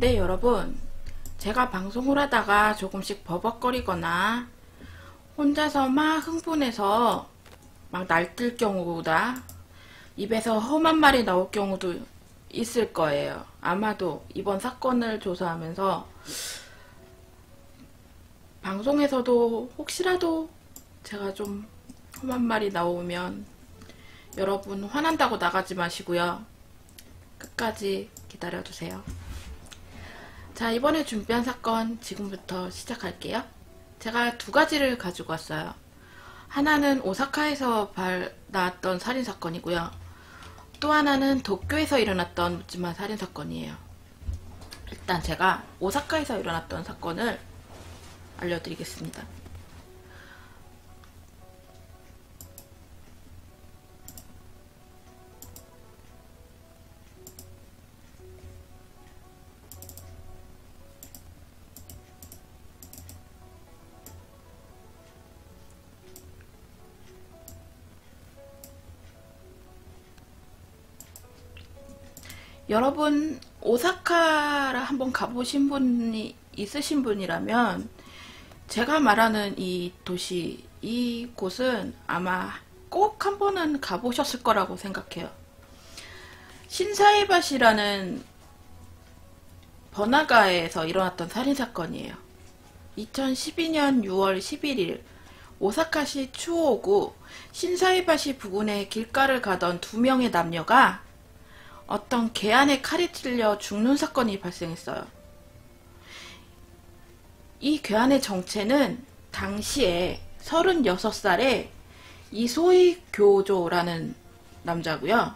네, 여러분. 제가 방송을 하다가 조금씩 버벅거리거나 혼자서 막 흥분해서 막 날뛸 경우보다 입에서 험한 말이 나올 경우도 있을 거예요. 아마도 이번 사건을 조사하면서 방송에서도 혹시라도 제가 좀 험한 말이 나오면 여러분 화난다고 나가지 마시고요. 끝까지 기다려주세요. 자, 이번에 준비한 사건 지금부터 시작할게요. 제가 두 가지를 가지고 왔어요. 하나는 오사카에서 나왔던 살인사건이고요. 또 하나는 도쿄에서 일어났던 묻지마 살인사건이에요. 일단 제가 오사카에서 일어났던 사건을 알려드리겠습니다. 여러분, 오사카를 한번 가보신 분이 있으신 분이라면 제가 말하는 이 도시, 이 곳은 아마 꼭 한 번은 가보셨을 거라고 생각해요. 신사이바시라는 번화가에서 일어났던 살인사건이에요. 2012년 6월 11일 오사카시 추오구 신사이바시 부근의 길가를 가던 두 명의 남녀가 어떤 개안에 칼이 찔려 죽는 사건이 발생했어요. 이 괴한의 정체는 당시에 36살의 이소이 교조라는 남자고요.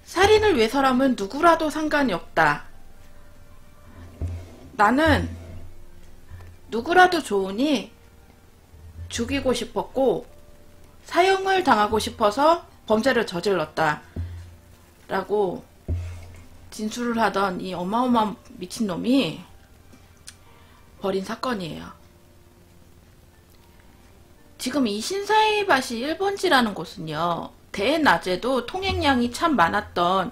살인을 위해서라면 누구라도 상관이 없다. 나는 누구라도 좋으니 죽이고 싶었고 사형을 당하고 싶어서 범죄를 저질렀다. 라고 진술을 하던 이 어마어마한 미친놈이 벌인 사건이에요. 지금 이 신사이바시 1번지라는 곳은요, 대낮에도 통행량이 참 많았던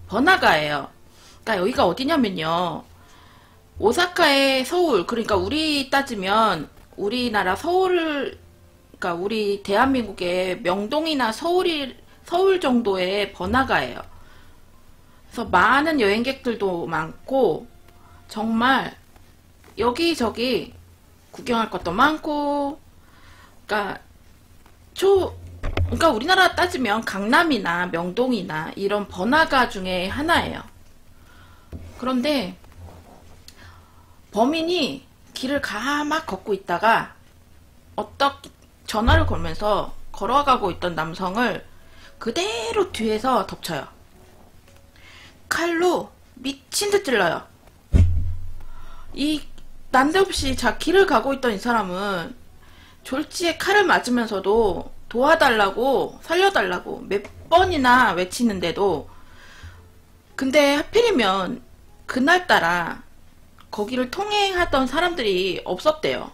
번화가예요. 그러니까 여기가 어디냐면요, 오사카의 서울, 그러니까 우리 따지면 우리나라 서울, 그러니까 우리 대한민국의 명동이나 서울 정도의 번화가예요. 그래서 많은 여행객들도 많고 정말 여기저기 구경할 것도 많고, 그러니까 우리나라 따지면 강남이나 명동이나 이런 번화가 중에 하나예요. 그런데 범인이 길을 가막 걷고 있다가 어떻게 전화를 걸면서 걸어가고 있던 남성을 그대로 뒤에서 덮쳐요. 칼로 미친 듯 찔러요. 난데없이 길을 가고 있던 이 사람은 졸지에 칼을 맞으면서도 도와달라고, 살려달라고 몇 번이나 외치는데도, 근데 하필이면 그날따라 거기를 통행하던 사람들이 없었대요.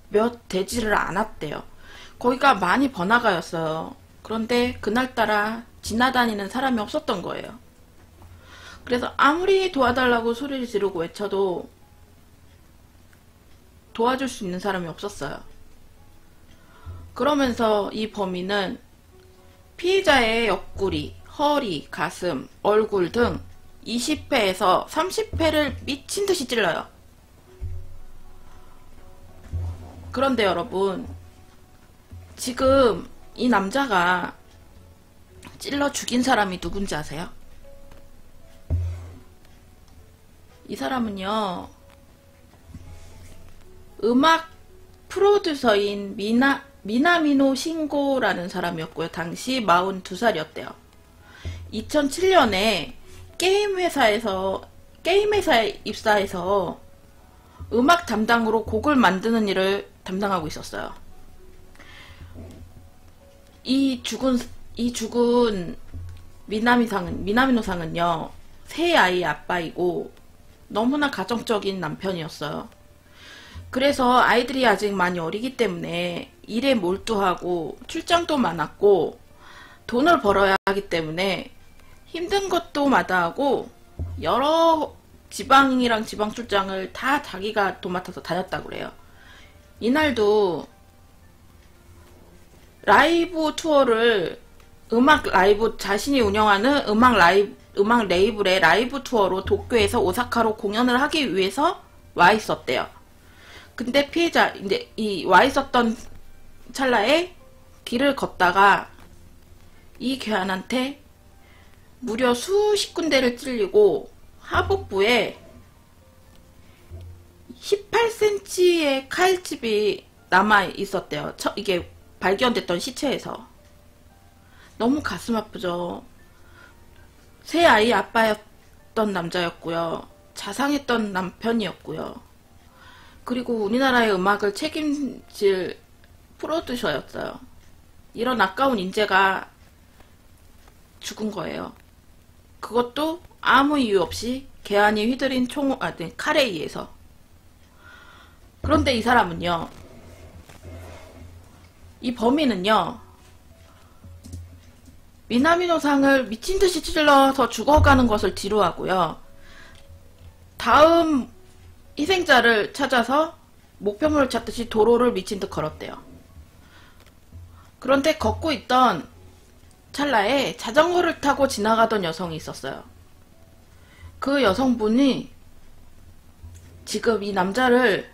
몇 되지를 않았대요. 거기가 많이 번화가였어요. 그런데 그날따라 지나다니는 사람이 없었던 거예요. 그래서 아무리 도와달라고 소리를 지르고 외쳐도 도와줄 수 있는 사람이 없었어요. 그러면서 이 범인은 피해자의 옆구리, 허리, 가슴, 얼굴 등 20회에서 30회를 미친 듯이 찔러요. 그런데 여러분, 지금 이 남자가 찔러 죽인 사람이 누군지 아세요? 이 사람은요, 음악 프로듀서인 미나미노 신고라는 사람이었고요. 당시 42살이었대요. 2007년에 게임회사에 입사해서 음악 담당으로 곡을 만드는 일을 담당하고 있었어요. 이 죽은 미나미노상은요, 세 아이의 아빠이고 너무나 가정적인 남편이었어요. 그래서 아이들이 아직 많이 어리기 때문에 일에 몰두하고 출장도 많았고 돈을 벌어야 하기 때문에 힘든 것도 마다하고 여러 지방이랑 지방 출장을 다 자기가 도맡아서 다녔다고 그래요. 이날도 라이브 투어를 음악 라이브 자신이 운영하는 음악 레이블의 라이브 투어로 도쿄에서 오사카로 공연을 하기 위해서 와 있었대요. 근데 피해자 이제 이 와 있었던 찰나에 길을 걷다가 이 괴한한테 무려 수십 군데를 찔리고 하복부에 18cm의 칼집이 남아 있었대요. 이게 발견됐던 시체에서. 너무 가슴 아프죠. 세 아이 아빠였던 남자였고요. 자상했던 남편이었고요. 그리고 우리나라의 음악을 책임질 프로듀서였어요. 이런 아까운 인재가 죽은 거예요. 그것도 아무 이유 없이 개안이 휘두른 칼에 의해서. 그런데 이 사람은요, 이 범인은요, 미나미노상을 미친듯이 찔러서 죽어가는 것을 뒤로하고요, 다음 희생자를 찾아서 목표물을 찾듯이 도로를 미친듯 걸었대요. 그런데 걷고 있던 찰나에 자전거를 타고 지나가던 여성이 있었어요. 그 여성분이 지금 이 남자를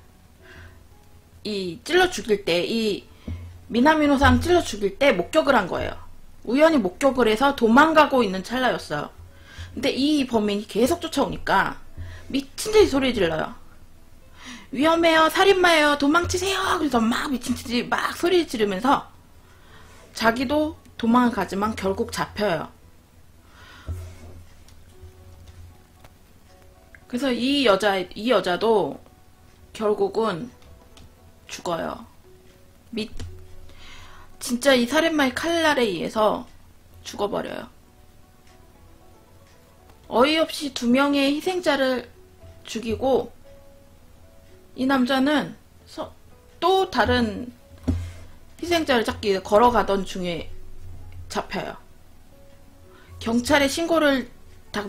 찔러 죽일 때, 이 미나미노상 찔러 죽일 때 목격을 한 거예요. 우연히 목격을 해서 도망가고 있는 찰나였어요. 근데 이 범인이 계속 쫓아오니까 미친듯이 소리 질러요. 위험해요, 살인마예요, 도망치세요. 그래서 막 미친듯이 막 소리 지르면서 자기도 도망을 가지만 결국 잡혀요. 그래서 이 여자도 결국은 죽어요. 진짜 이 살인마의 칼날에 의해서 죽어버려요. 어이없이 2명의 희생자를 죽이고 이 남자는 또 다른 희생자를 찾기 위해 걸어가던 중에 잡혀요. 경찰에 신고를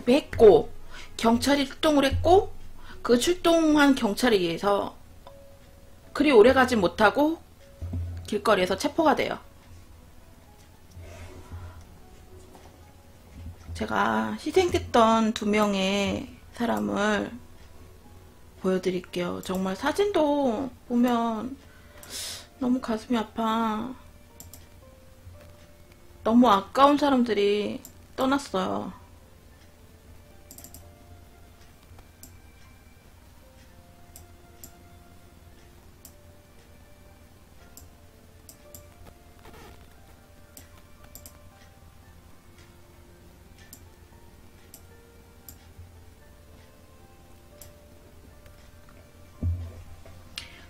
했고 경찰이 출동을 했고 그 출동한 경찰에 의해서 그리 오래가지 못하고 길거리에서 체포가 돼요. 제가 희생됐던 2명의 사람을 보여드릴게요. 정말 사진도 보면 너무 가슴이 아파. 너무 아까운 사람들이 떠났어요.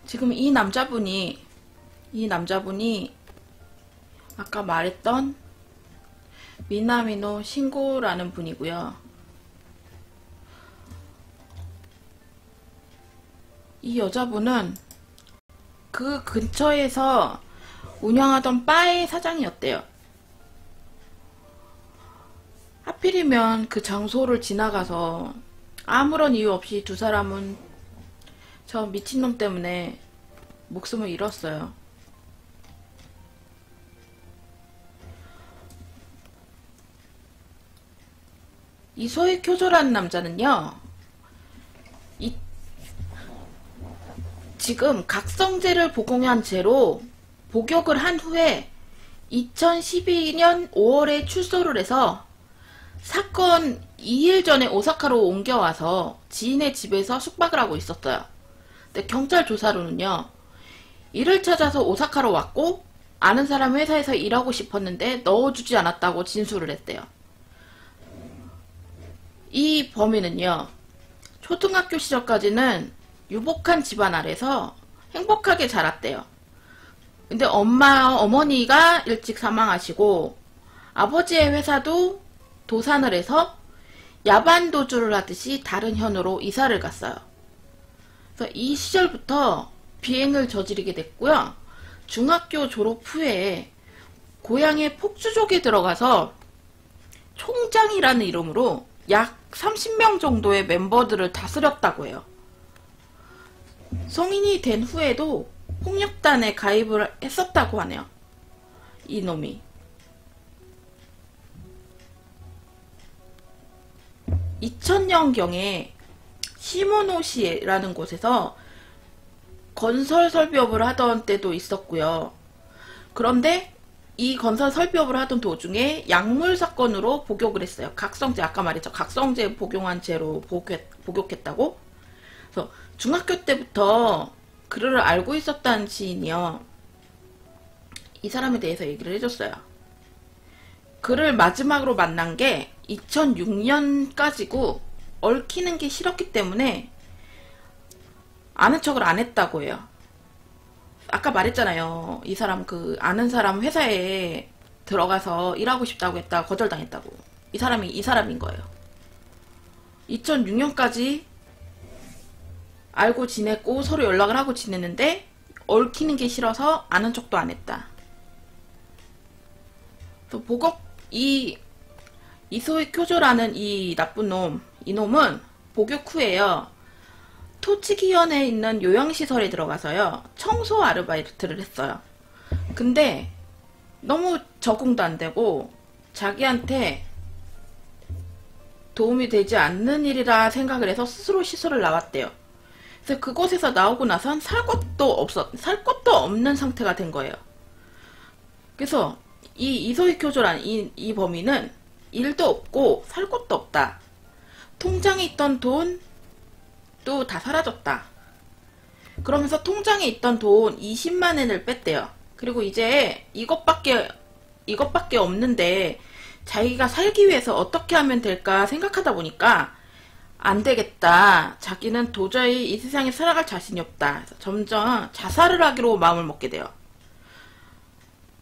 지금 이 남자분이 아까 말했던 미나미노 신고라는 분이고요. 이 여자분은 그 근처에서 운영하던 바의 사장이었대요. 하필이면 그 장소를 지나가서 아무런 이유 없이 2사람은 저 미친놈 때문에 목숨을 잃었어요. 이 소익효조라는 남자는요, 지금 각성제를 복용한 채로 복역을 한 후에 2012년 5월에 출소를 해서 사건 2일 전에 오사카로 옮겨와서 지인의 집에서 숙박을 하고 있었어요. 근데 경찰 조사로는요, 일을 찾아서 오사카로 왔고 아는 사람 회사에서 일하고 싶었는데 넣어주지 않았다고 진술을 했대요. 이 범인은요, 초등학교 시절까지는 유복한 집안 아래서 행복하게 자랐대요. 근데 어머니가 일찍 사망하시고 아버지의 회사도 도산을 해서 야반도주를 하듯이 다른 현으로 이사를 갔어요. 그래서 이 시절부터 비행을 저지르게 됐고요. 중학교 졸업 후에 고향의 폭주족에 들어가서 총장이라는 이름으로 약 30명 정도의 멤버들을 다스렸다고 해요. 성인이 된 후에도 폭력단에 가입을 했었다고 하네요. 이놈이. 2000년경에 시모노시라는 곳에서 건설 설비업을 하던 때도 있었고요. 그런데 이 건설 설비업을 하던 도중에 약물 사건으로 복역을 했어요. 각성제, 아까 말했죠. 각성제 복용한 채로 복역했다고. 그래서 중학교 때부터 그를 알고 있었다는 지인이요. 이 사람에 대해서 얘기를 해줬어요. 그를 마지막으로 만난 게 2006년까지고 얽히는 게 싫었기 때문에 아는 척을 안 했다고 해요. 아까 말했잖아요. 이 사람 아는 사람 회사에 들어가서 일하고 싶다고 했다가 거절당했다고. 이 사람인 거예요. 2006년까지 알고 지냈고 서로 연락을 하고 지냈는데 얽히는 게 싫어서 아는 척도 안 했다. 그래서 이소희 쿄조라는 이 나쁜 놈, 이놈은 복역 후에요. 토치기현에 있는 요양시설에 들어가서요. 청소 아르바이트를 했어요. 근데 너무 적응도 안 되고 자기한테 도움이 되지 않는 일이라 생각을 해서 스스로 시설을 나왔대요. 그래서 그곳에서 나오고 나선 살 것도 없는 상태가 된 거예요. 그래서 이소희 쿄조라는 이 범인은 일도 없고 살 것도 없다. 통장에 있던 돈도 다 사라졌다. 그러면서 통장에 있던 돈 20만 엔을 뺐대요. 그리고 이제 이것밖에 없는데 자기가 살기 위해서 어떻게 하면 될까 생각하다 보니까 안 되겠다. 자기는 도저히 이 세상에 살아갈 자신이 없다. 그래서 점점 자살을 하기로 마음을 먹게 돼요.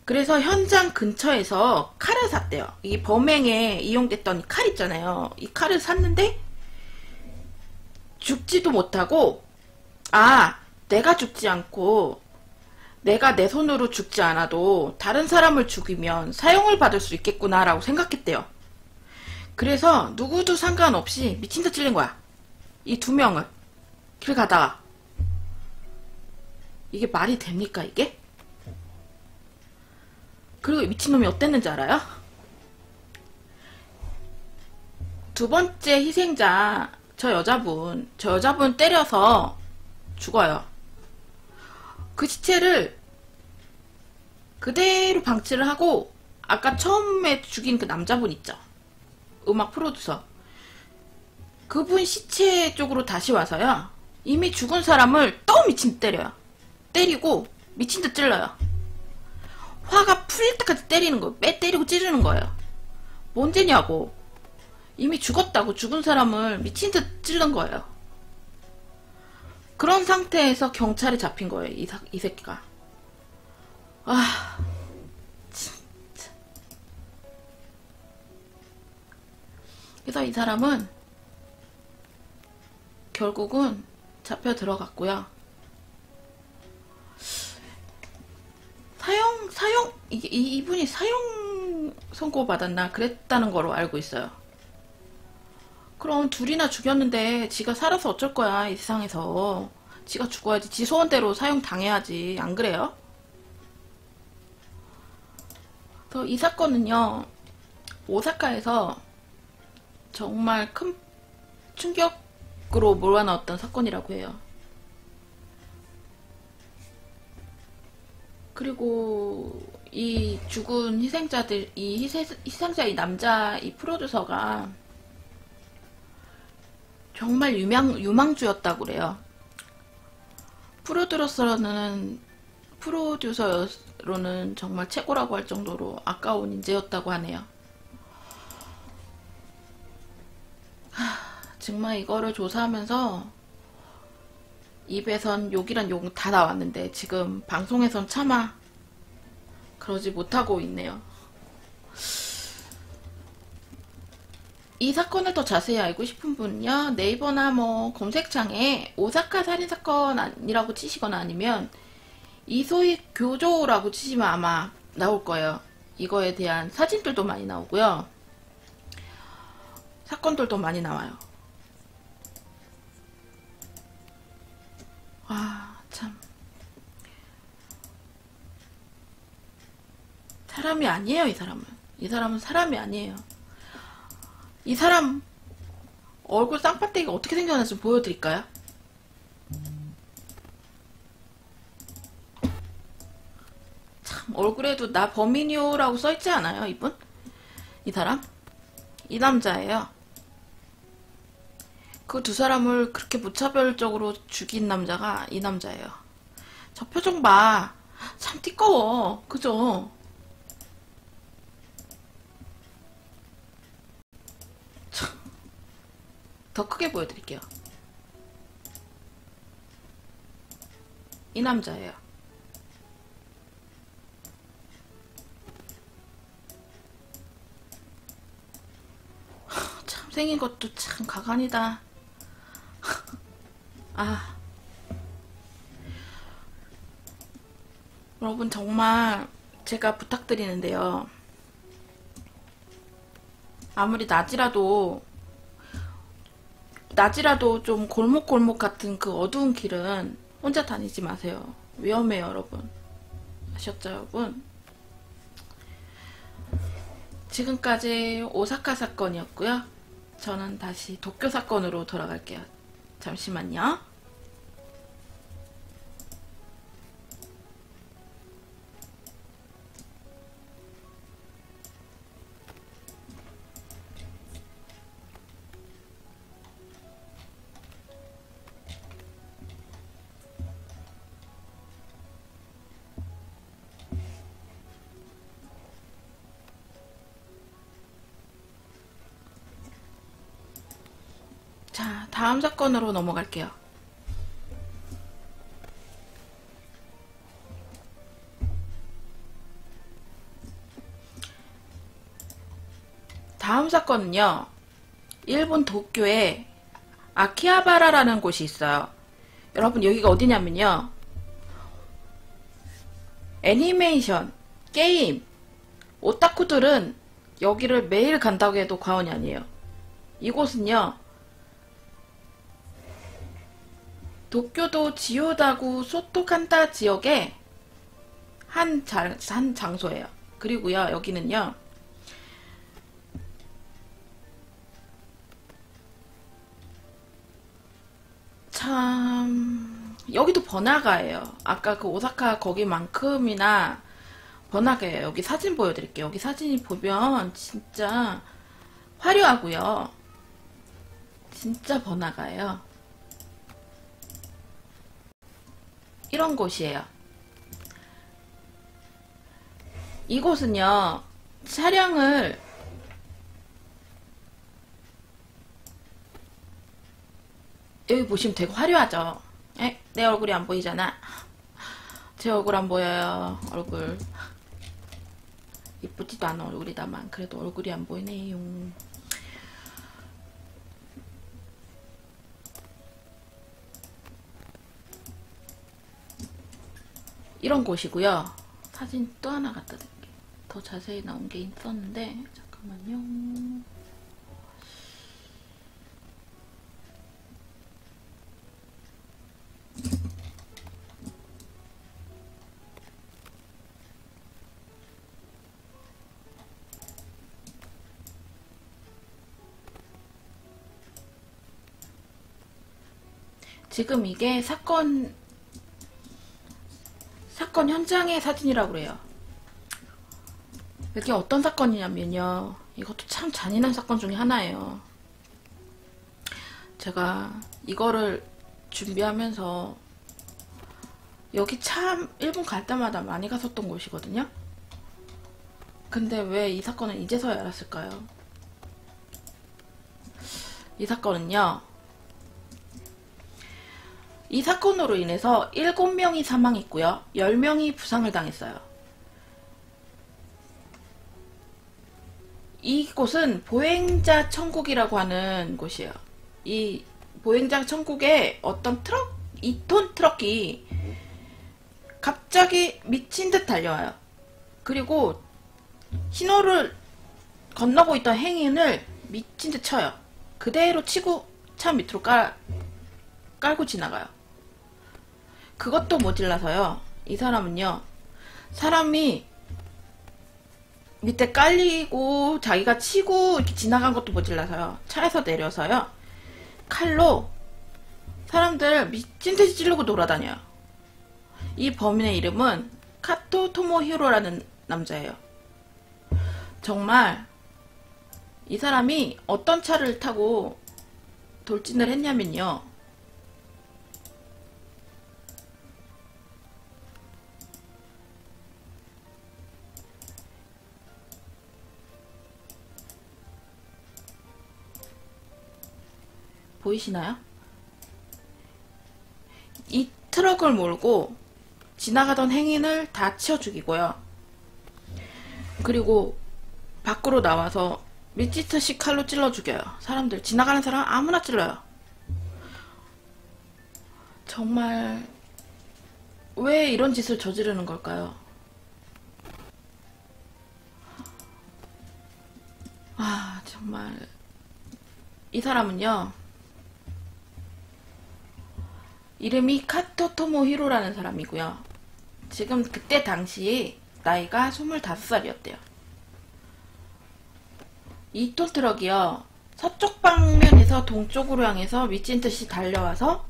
그래서 현장 근처에서 칼을 샀대요. 이 범행에 이용됐던 이 칼 있잖아요. 이 칼을 샀는데 죽지도 못하고 내가 죽지 않고 내가 내 손으로 죽지 않아도 다른 사람을 죽이면 사형을 받을 수 있겠구나 라고 생각했대요. 그래서 누구도 상관없이 미친 듯 찔린 거야. 이 두 명을 길 가다가. 이게 말이 됩니까 이게? 그리고 미친놈이 어땠는지 알아요? 두 번째 희생자 저 여자분 때려서 죽어요. 그 시체를 그대로 방치를 하고 아까 처음에 죽인 그 남자분 있죠. 음악 프로듀서. 그분 시체 쪽으로 다시 와서요. 이미 죽은 사람을 또 미친 듯 때려요. 때리고 미친 듯 찔러요. 화가 풀릴 때까지 때리는 거예요. 때리고 찌르는 거예요. 뭔 죄냐고. 이미 죽었다고 죽은 사람을 미친 듯 찌른 거예요. 그런 상태에서 경찰에 잡힌 거예요. 이 새끼가. 진짜. 그래서 이 사람은 결국은 잡혀 들어갔고요. 이분이 사형 선고 받았나 그랬다는 거로 알고 있어요. 그럼 둘이나 죽였는데 지가 살아서 어쩔 거야. 이 세상에서 지가 죽어야지. 지 소원대로 사형 당해야지. 안 그래요? 그래서 이 사건은요, 오사카에서 정말 큰 충격으로 몰아넣었던 사건이라고 해요. 그리고 이 죽은 희생자들, 희생자 이 남자 이 프로듀서가 정말 유망주였다고 그래요. 프로듀서로는 정말 최고라고 할 정도로 아까운 인재였다고 하네요. 정말 이거를 조사하면서 입에선 욕이란 욕 다 나왔는데 지금 방송에선 차마 그러지 못하고 있네요. 이 사건을 더 자세히 알고 싶은 분은요, 네이버나 뭐 검색창에 오사카 살인사건이라고 치시거나 아니면 이소희 교조라고 치시면 아마 나올 거예요. 이거에 대한 사진들도 많이 나오고요. 사건들도 많이 나와요. 아, 참. 사람이 아니에요, 이 사람은. 이 사람은 사람이 아니에요. 이 사람 얼굴 쌍판대기가 어떻게 생겼는지 좀 보여드릴까요? 참, 얼굴에도 나 범인이요라고 써있지 않아요, 이분? 이 사람? 이 남자예요. 그 두 사람을 그렇게 무차별적으로 죽인 남자가 이 남자예요. 저 표정 봐. 참 띠꺼워. 그죠? 더 크게 보여드릴게요. 이 남자예요. 참 생긴 것도 참 가관이다. 아, 여러분 정말 제가 부탁드리는데요. 아무리 낮이라도 좀 골목골목 같은 그 어두운 길은 혼자 다니지 마세요. 위험해요, 여러분. 아셨죠, 여러분? 지금까지 오사카 사건이었고요. 저는 다시 도쿄 사건으로 돌아갈게요. 잠시만요. 자, 다음 사건으로 넘어갈게요. 다음 사건은요. 일본 도쿄에 아키하바라라는 곳이 있어요. 여러분 여기가 어디냐면요. 애니메이션, 게임, 오타쿠들은 여기를 매일 간다고 해도 과언이 아니에요. 이곳은요. 도쿄도 지요다구 소토칸타 지역의 한 장소예요. 그리고요, 여기는요, 참, 여기도 번화가예요. 아까 그 오사카 거기만큼이나 번화가예요. 여기 사진 보여드릴게요. 여기 사진이 보면 진짜 화려하고요. 진짜 번화가예요. 이런 곳이에요. 이곳은요, 차량을 여기 보시면 되게 화려하죠. 내 얼굴이 안 보이잖아. 제 얼굴 안 보여요. 얼굴 이쁘지도 않은 얼굴이다만 그래도 얼굴이 안 보이네요. 이런 곳이고요. 사진 또 하나 갖다 드릴게요. 더 자세히 나온 게 있었는데 잠깐만요. 지금 이게 사건 현장의 사진이라고 그래요. 이게 어떤 사건이냐면요. 이것도 참 잔인한 사건 중에 하나예요. 제가 이거를 준비하면서 여기 참 일본 갈 때마다 많이 갔었던 곳이거든요. 근데 왜 이 사건은 이제서야 알았을까요? 이 사건은요. 이 사건으로 인해서 7명이 사망했고요. 10명이 부상을 당했어요. 이곳은 보행자 천국이라고 하는 곳이에요. 이 보행자 천국에 어떤 2톤 트럭이 갑자기 미친 듯 달려와요. 그리고 신호를 건너고 있던 행인을 미친 듯 쳐요. 그대로 치고 차 밑으로 깔고 지나가요. 그것도 모질라서요. 이 사람은요. 사람이 밑에 깔리고 자기가 치고 이렇게 지나간 것도 모질라서요. 차에서 내려서요. 칼로 사람들 미친듯이 찌르고 돌아다녀요. 이 범인의 이름은 카토 토모히로라는 남자예요. 정말 이 사람이 어떤 차를 타고 돌진을 했냐면요. 보이시나요? 이 트럭을 몰고 지나가던 행인을 다 치워 죽이고요. 그리고 밖으로 나와서 밀치트식 칼로 찔러 죽여요. 사람들, 지나가는 사람 아무나 찔러요. 정말 왜 이런 짓을 저지르는 걸까요? 아, 정말 이 사람은요. 이름이 카토 토모히로라는 사람이고요. 지금 그때 당시 나이가 25살이었대요. 이 톤트럭이요. 서쪽 방면에서 동쪽으로 향해서 미친듯이 달려와서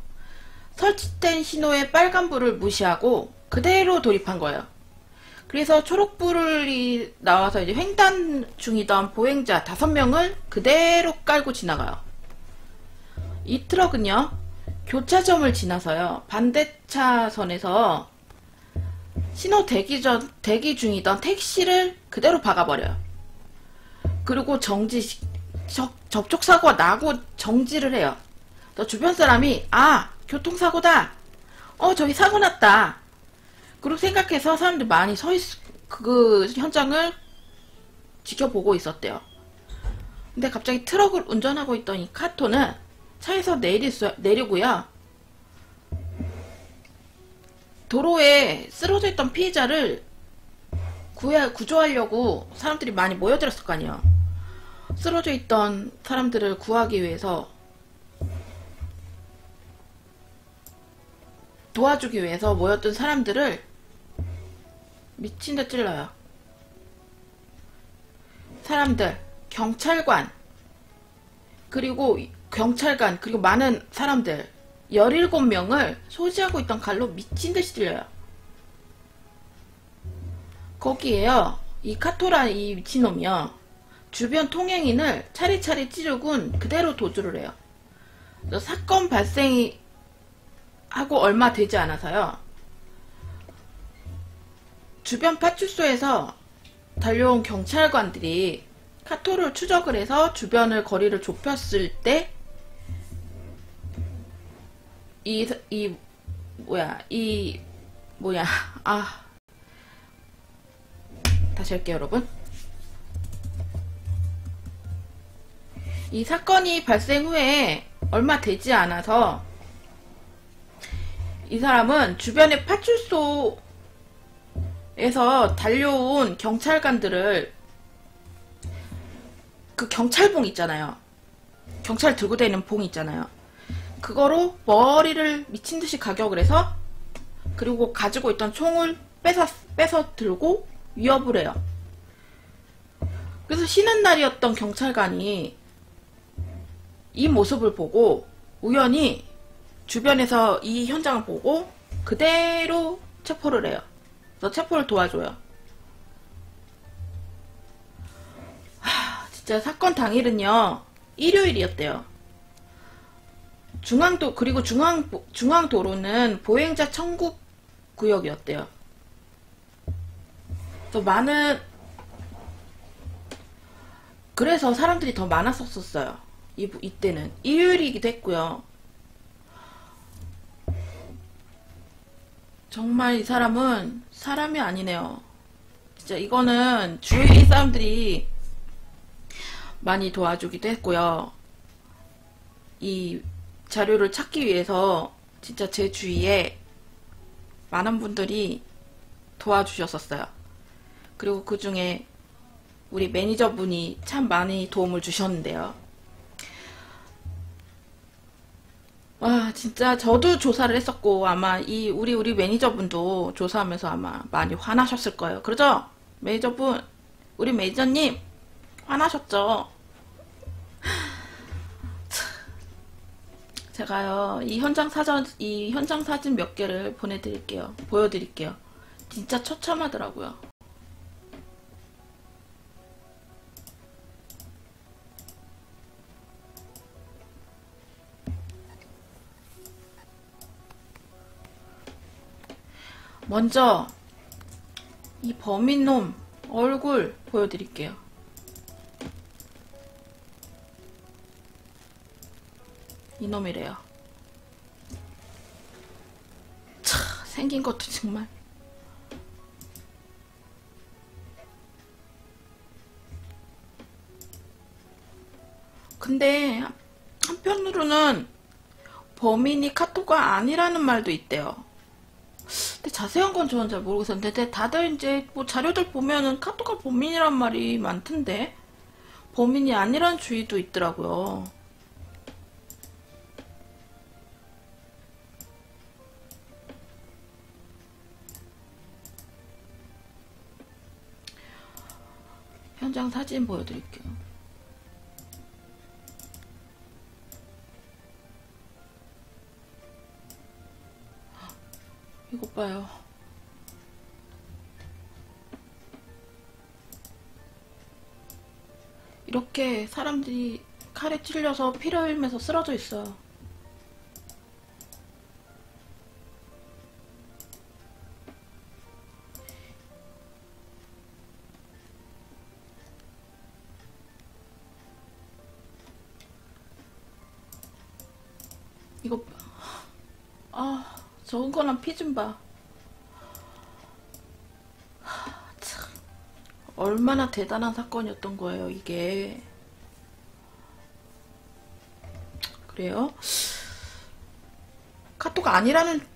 설치된 신호의 빨간불을 무시하고 그대로 돌입한 거예요. 그래서 초록불이 나와서 이제 횡단 중이던 보행자 5명을 그대로 깔고 지나가요. 이 트럭은요. 교차점을 지나서요. 반대차선에서 신호 대기 중이던 택시를 그대로 박아버려요. 그리고 접촉사고가 나고 정지를 해요. 주변 사람이 교통사고다. 저기 사고 났다. 그리고 생각해서 사람들이 많이 그 현장을 지켜보고 있었대요. 근데 갑자기 트럭을 운전하고 있던 이 카토는 차에서 내리고요. 도로에 쓰러져 있던 피해자를 구조하려고 사람들이 많이 모여들었을 거 아니에요. 쓰러져 있던 사람들을 구하기 위해서 도와주기 위해서 모였던 사람들을 미친듯 찔러요. 사람들, 경찰관, 그리고 많은 사람들 17명을 소지하고 있던 칼로 미친듯이 찔려요. 거기에요. 이 카토라 이 미친놈이요. 주변 통행인을 차례차례 찌르곤 그대로 도주를 해요. 사건 발생이 하고 얼마 되지 않아서요. 주변 파출소에서 달려온 경찰관들이 카토를 추적을 해서 주변을 거리를 좁혔을 때 다시 할게요, 여러분. 이 사건이 발생 후에 얼마 되지 않아서 이 사람은 주변의 파출소에서 달려온 경찰관들을 그 경찰봉 있잖아요. 경찰 들고 다니는 봉 있잖아요. 그거로 머리를 미친듯이 가격을 해서 그리고 가지고 있던 총을 빼서 들고 위협을 해요. 그래서 쉬는 날이었던 경찰관이 이 모습을 보고 우연히 주변에서 이 현장을 보고 그대로 체포를 해요. 그래서 체포를 도와줘요. 진짜 사건 당일은요. 일요일이었대요. 그리고 중앙도로는 보행자 청구 구역이었대요. 그래서 사람들이 더 많았었어요. 이때는 일요일이기도 했고요. 정말 이 사람은 사람이 아니네요. 진짜 이거는 주위 사람들이 많이 도와주기도 했고요. 이 자료를 찾기 위해서 진짜 제 주위에 많은 분들이 도와주셨었어요. 그리고 그 중에 우리 매니저분이 참 많이 도움을 주셨는데요. 와, 진짜 저도 조사를 했었고, 아마 우리 매니저분도 조사하면서 아마 많이 화나셨을 거예요. 그러죠? 매니저분, 우리 매니저님, 화나셨죠? 제가요, 이 현장 사진 몇 개를 보여드릴게요. 진짜 처참하더라고요. 먼저, 이 범인놈 얼굴 보여드릴게요. 이놈이래요. 차, 생긴 것도 정말. 근데 한편으로는 범인이 카토가 아니라는 말도 있대요. 근데 자세한 건 저는 잘 모르겠었는데 다들 이제 뭐 자료들 보면은 카토가 범인이란 말이 많던데 범인이 아니란 주의도 있더라고요. 현장 사진 보여드릴게요. 이것 봐요. 이렇게 사람들이 칼에 찔려서 피를 흘리면서 쓰러져 있어요. 이거 봐. 아, 적은 거랑 피 좀 봐. 참, 얼마나 대단한 사건이었던 거예요, 이게. 그래요? 카토가 아니라는,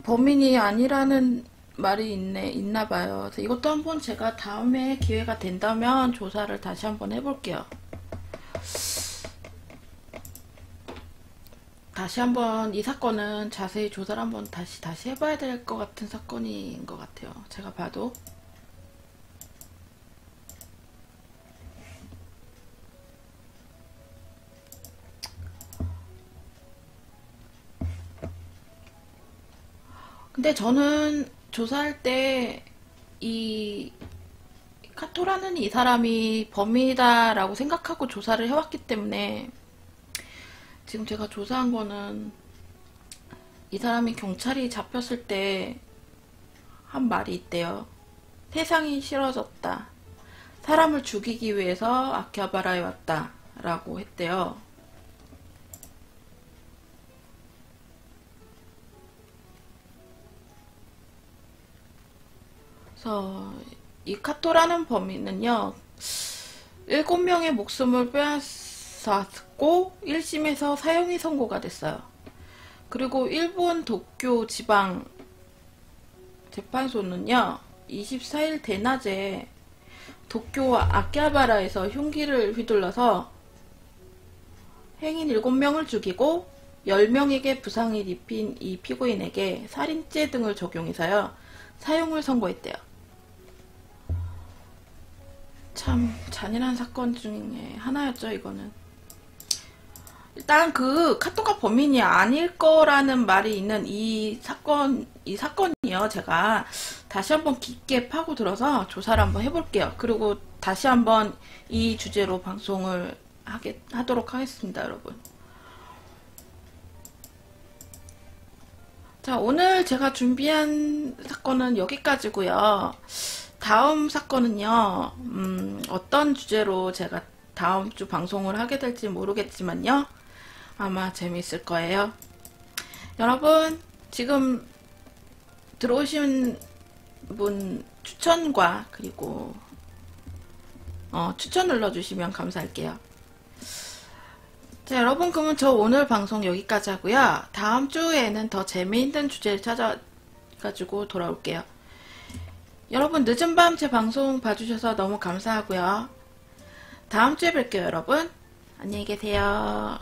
범인이 아니라는 말이 있나 봐요. 그래서 이것도 한번 제가 다음에 기회가 된다면 조사를 다시 한번 해볼게요. 다시 한번 이 사건은 자세히 조사를 한번 다시 해봐야 될 것 같은 사건인 것 같아요. 제가 봐도. 근데 저는 조사할 때 이 카토라는 이 사람이 범인이다라고 생각하고 조사를 해왔기 때문에 지금 제가 조사한 거는 이 사람이 경찰이 잡혔을 때 한 말이 있대요. 세상이 싫어졌다. 사람을 죽이기 위해서 아키하바라에 왔다. 라고 했대요. 그래서 이 카토라는 범인은요. 7명의 목숨을 빼앗았고 1심에서 사형이 선고가 됐어요. 그리고 일본 도쿄 지방 재판소는요. 24일 대낮에 도쿄 아키하바라에서 흉기를 휘둘러서 행인 7명을 죽이고 10명에게 부상을 입힌 이 피고인에게 살인죄 등을 적용해서요. 사형을 선고했대요. 참 잔인한 사건 중에 하나였죠, 이거는. 일단 그 카토가 범인이 아닐 거라는 말이 있는 이 사건이요. 제가 다시 한번 깊게 파고들어서 조사를 한번 해볼게요. 그리고 다시 한번 이 주제로 방송을 하도록 하겠습니다, 여러분. 자, 오늘 제가 준비한 사건은 여기까지고요. 다음 사건은요, 어떤 주제로 제가 다음 주 방송을 하게 될지 모르겠지만요. 아마 재미있을 거예요. 여러분, 지금 들어오신 분 추천과 그리고 추천 눌러주시면 감사할게요. 자, 여러분, 그러면 저 오늘 방송 여기까지 하고요. 다음 주에는 더 재미있는 주제를 찾아가지고 돌아올게요. 여러분, 늦은 밤 제 방송 봐주셔서 너무 감사하고요. 다음 주에 뵐게요, 여러분. 안녕히 계세요.